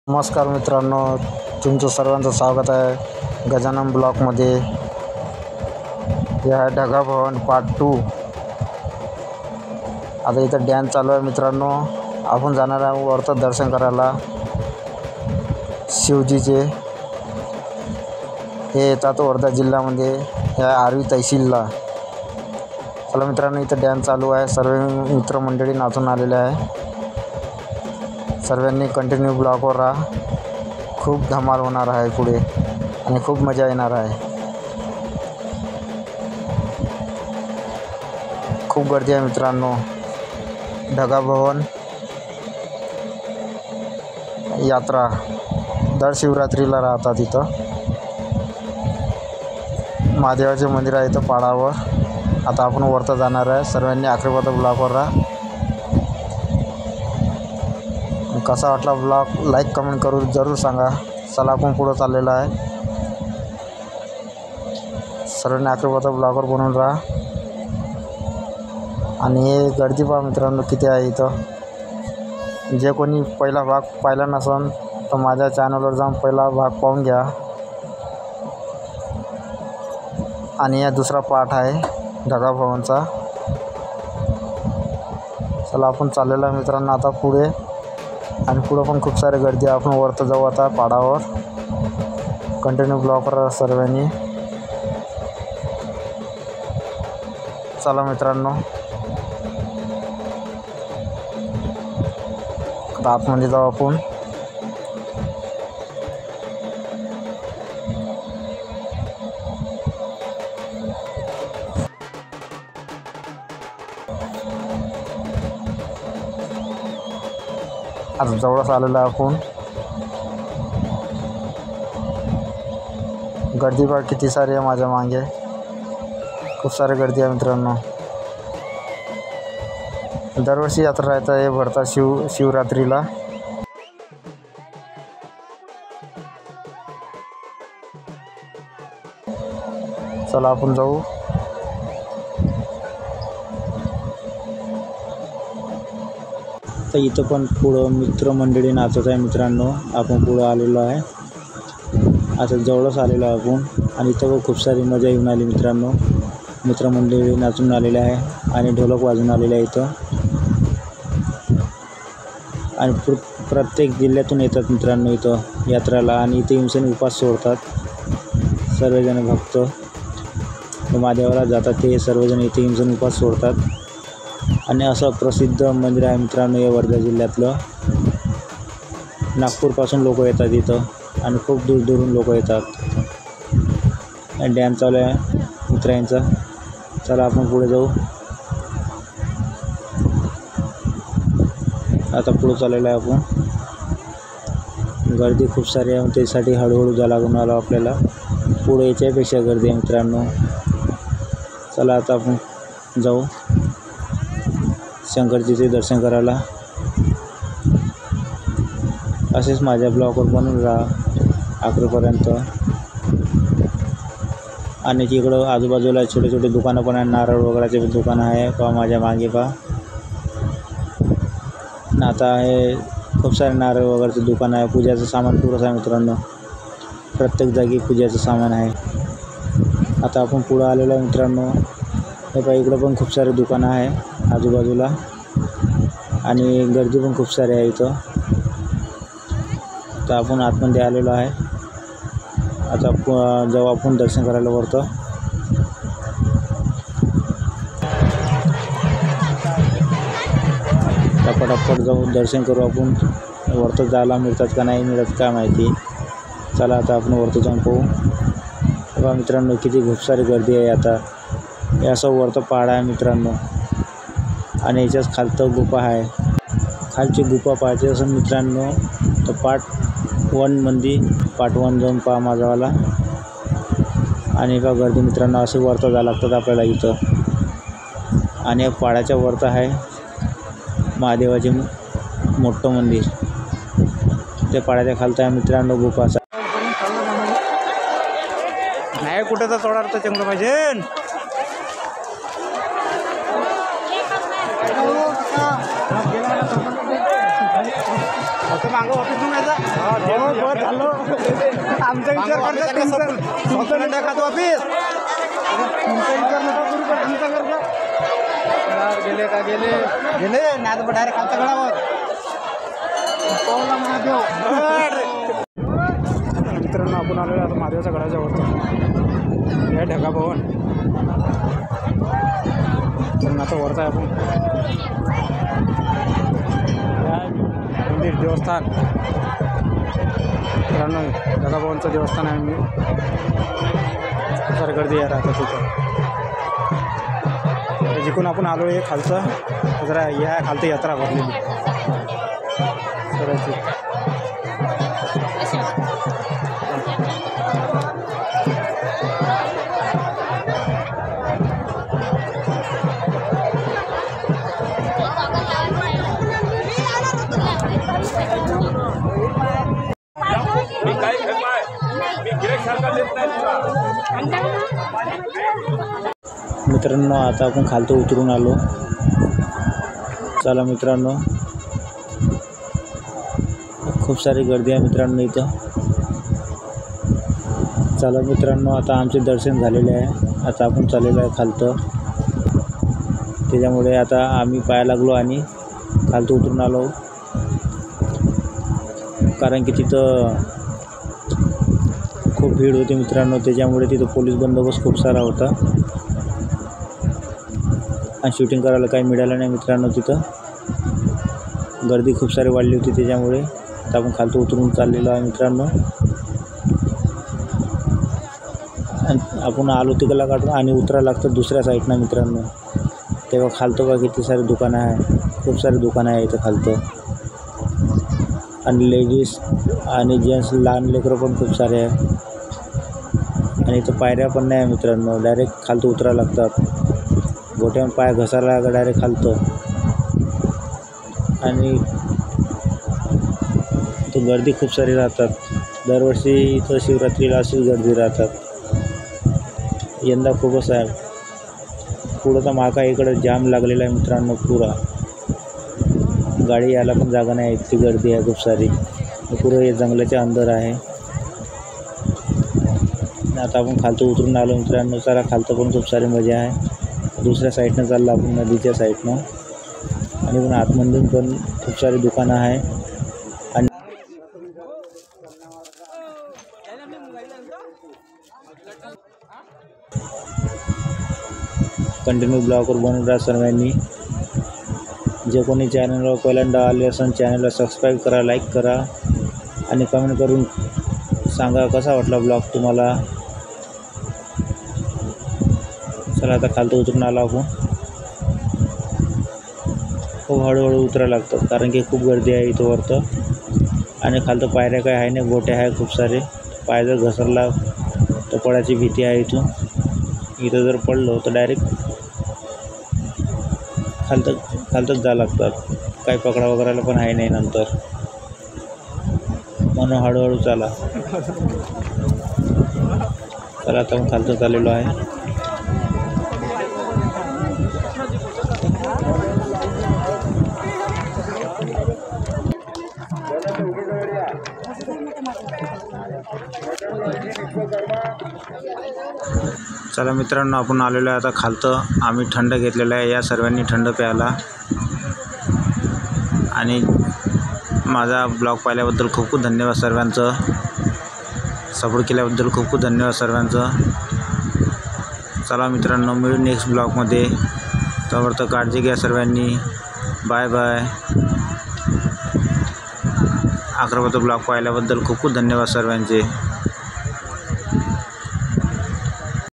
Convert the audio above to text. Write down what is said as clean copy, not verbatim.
नमस्कार मित्रांनो, तुमचं सर्वांचं स्वागत आहे गजानन ब्लॉकमध्ये. या ढगा भवन पार्ट 2. आता इथं डॅन्स चालू आहे मित्रांनो. आपण जाणार आहे वरतं दर्शन करायला शिवजीचे. हे येतात वर्धा जिल्ह्यामध्ये, या आर्वी तहसीलला. चला मित्रांनो, इथं डॅन्स चालू आहे. सर्व मित्रमंडळी नाचून आलेले आहे. सर्वांनी कंटिन्यू ब्लॉगवर राहा. खूप धमाल होणार आहे पुढे आणि खूप मजा येणार आहे. खूप गर्दी आहे मित्रांनो. ढगा भवन यात्रा दर शिवरात्रीला राहतात इथं. महादेवाचे मंदिर आहे इथं पाडावर. आता आपण वरतं जाणार आहे. सर्वांनी आखरीपर्यंत ब्लॉगवर राहा. कसा वाटला ब्लॉग लाईक कमेंट करून जरूर सांगा. चला आपण पुढं चाललेलं आहे. सर्वांनी आखरीपर्यंत ब्लॉगवर बनवून राहा. आणि हे गर्दी पहा मित्रांनो किती आहे इथं. जे कोणी पहिला भाग पाहिला नसेल तर माझ्या चॅनलवर जाऊन पहिला भाग पाहून घ्या. आणि हा दुसरा पार्ट आहे ढगा भवनचा. चला आपण चाललेलं आहे मित्रांनो आता पुढे. आणि पुढं पण खूप सारी गर्दी आहे. आपण वरतं जाऊ आता पाडावर. कंटिन्यू ब्लॉगवर सर्वांनी. चला मित्रांनो, आता आतमध्ये जाऊ आपण. आता जवळच आलेलो आहे आपण. गर्दी बघा किती सारी आहे माझ्या मागे. खूप सारी गर्दी आहे मित्रांनो. दरवर्षी यात्रा राहतं हे भरतात शिवरात्रीला. चला आपण जाऊ. तर इथं पण पुढं मित्रमंडळी नाचत आहे मित्रांनो. आपण पुढं आलेलो आहे. आता जवळच आलेलो आहे आपण. आणि इथं खूप सारी मजा येऊन आली मित्रांनो. मित्रमंडळी नाचून आलेले आहे आणि ढोलक वाजून आलेले आहे इथं. आणि प्रत्येक जिल्ह्यातून येतात मित्रांनो इथं यात्रेला. आणि इथे येऊन उपास सोडतात सर्वजण भक्त. महादेवाला जातात ते सर्वजण इथे येऊन उपास सोडतात. आणि असं प्रसिद्ध मंदिर आहे मित्रांनो या वर्धा जिल्ह्यातलं. नागपूरपासून लोक येतात इथं आणि खूप दूरदूरून लोक येतात. डॅन्स चालू आहे मित्रांचा. चला आपण पुढे जाऊ. आता पुढे चाललेलं आहे आपण. गर्दी खूप सारी आहे त्यासाठी हळूहळू जा लागून आलो आपल्याला. पुढे याच्यापेक्षा गर्दी आहे मित्रांनो. चला आता आपण जाऊ शंकरजीचे दर्शन करायला. असेच माझ्या ब्लॉगवर बनून राहा आखरीपर्यंत. आणि तिकडं आजूबाजूला छोटे छोटे दुकानं पण आहे. नारळ वगैरेचे दुकानं आहे पहा माझ्या मागे पहा. आता हे खूप सारे नारळ वगैरेचे दुकान आहे. पूजाचं सामान पुरंच आहे मित्रांनो. प्रत्येक जागी पूजाचं सामान आहे. आता आपण पुढं आलेलो आहे मित्रांनो. हे पहा इकडं पण खूप सारे दुकानं आहे आजूबाजूला. आणि गर्दी पण खूप सारी आहे इथं. तर आपण आतमध्ये आलेलो आहे. आता जाऊ आपण दर्शन करायला वरतं. पटापट जाऊन दर्शन करू आपण. वरतं जायला मिळतात का नाही मिळत काय माहिती. चला आता आपण वरतं जाऊन पाहू. बघा मित्रांनो किती खूप सारी गर्दी आहे आता. हे असं वरतं पहाड आहे मित्रांनो. आणि याच्याच खालतं गुफा आहे. खालची गुफा पाहायची असं मित्रांनो तर पार्ट 1 मध्ये पार्ट 1 जाऊन पहा माझावाला. आणि बघा गर्दी मित्रांनो असे वरतं जावं लागतात आपल्याला इथं. आणि पाड्याच्या वरतं आहे महादेवाचे मोठं मंदिर. त्या पाड्याच्या खालतं आहे मित्रांनो गुफा. नाही कुठं तर चढणार तर चांगलं पाहिजे. मागं ऑफिस बहुत झालो आमचा विचार करतो तुमचा नाही खातो ऑफिस तुमचा विचार नका करू पण आमचा करतो गेले का गेले गेले नाही तर डायरेक्ट खालच्या गडावर पावला महादेव मित्रांनो आपण आलो आता महादेवाच्या गडाच्या वरती या ढगा भवन तर आता वरचा आहे आपण मंदिर देवस्थान मित्रांनो ढगा भवनचं देवस्थान आहे मी फार गर्दी आहे राहतात तिथं जिकडून आपण आलो आहे खालचं जरा या खालती यात्रा भरलेली करायची मित्रांनो आता आपण खालतं उतरून आलो. चला मित्रांनो खूप सारी गर्दी आहे मित्रांनो इथं. चला मित्रांनो आता आमचे दर्शन झालेले आहे. आता आपण चाललेलो आहे खालतं. त्याच्यामुळे आता आम्ही पाया लागलो आणि खालतं उतरून आलो कारण की तिथं खूप भीड होती मित्रांनो. त्याच्यामुळे तिथं पोलीस बंदोबस्त खूप सारा होता आणि शूटिंग करायला काही मिळालं नाही मित्रांनो. तिथं गर्दी खूप सारी वाढली होती त्याच्यामुळे आता आपण खालतं उतरून चाललेलो आहे मित्रांनो. आपण आलो तिकडला काढून आणि उतरायला लागतं दुसऱ्या साईडनं मित्रांनो. तेव्हा खालतं बघा किती सारे दुकानं आहे. खूप सारे दुकानं आहे इथं खालतं आणि लेडीज आणि जेंट्स लहान लेकरं पण खूप सारे आहे. आणि इथं पायऱ्या पण नाही आहे मित्रांनो. डायरेक्ट खालतं उतरायला लागतात. गोट्यावर पाय घसायला लागला डायरेक्ट खालतं. आणि इथं गर्दी खूप सारी राहतात. दरवर्षी इथं शिवरात्रीला अशीच गर्दी राहतात. यंदा खूपच आहे. पुढं तर माका इकडं जाम लागलेला आहे मित्रांनो. पुरा गाडी यायला पण जागा नाही. इतकी गर्दी आहे खूप सारी. पुरं हे जंगलाच्या अंदर आहे. आता आपण खालतं उतरून आलो मित्रांनो. चला खालतं पण खूप सारी मजा आहे. दुसऱ्या साईडनं चाललं आपण नदीच्या साईडनं. आणि पण आतमधून पण खूप सारी दुकानं आहे. आणि कंटिन्यू ब्लॉगवर बनवून राहा सर्वांनी. जे कोणी चॅनलवर पहिल्यांदा आले असेल चॅनलला सबस्क्राईब करा, लाईक करा आणि कमेंट करून सांगा कसा वाटला ब्लॉग तुम्हाला. चला आता खालतं उतरून आलो आपण. खूप हळूहळू उतरायला लागतं कारण की खूप गर्दी आहे इथं वरतं. आणि खालतं पायऱ्या काय आहे नाही, गोट्या आहे खूप सारे. पाय जर घसरला तर पडायची भीती आहे इथून. इथं जर पडलो तर डायरेक्ट खालतंच जावं लागतात. काही पकडा वगैरेला पण आहे नाही नंतर. म्हणून हळूहळू चला. चला आता मग खालतं चाललेलो आहे. चला मित्रांनो आपण आलेलो आहे आता खालतं. आम्ही थंड घेतलेलं आहे. या सर्वांनी थंड प्यायला. आणि माझा ब्लॉग पाहिल्याबद्दल खूप खूप धन्यवाद सर्वांचं. सपोर्ट केल्याबद्दल खूप खूप धन्यवाद सर्वांचं. चला मित्रांनो मिळू नेक्स्ट ब्लॉगमध्ये. तोवर काळजी घ्या सर्वांनी. Bye bye. अकरावाचा ब्लॉग पाहिल्याबद्दल खूप खूप धन्यवाद सर्वांचे.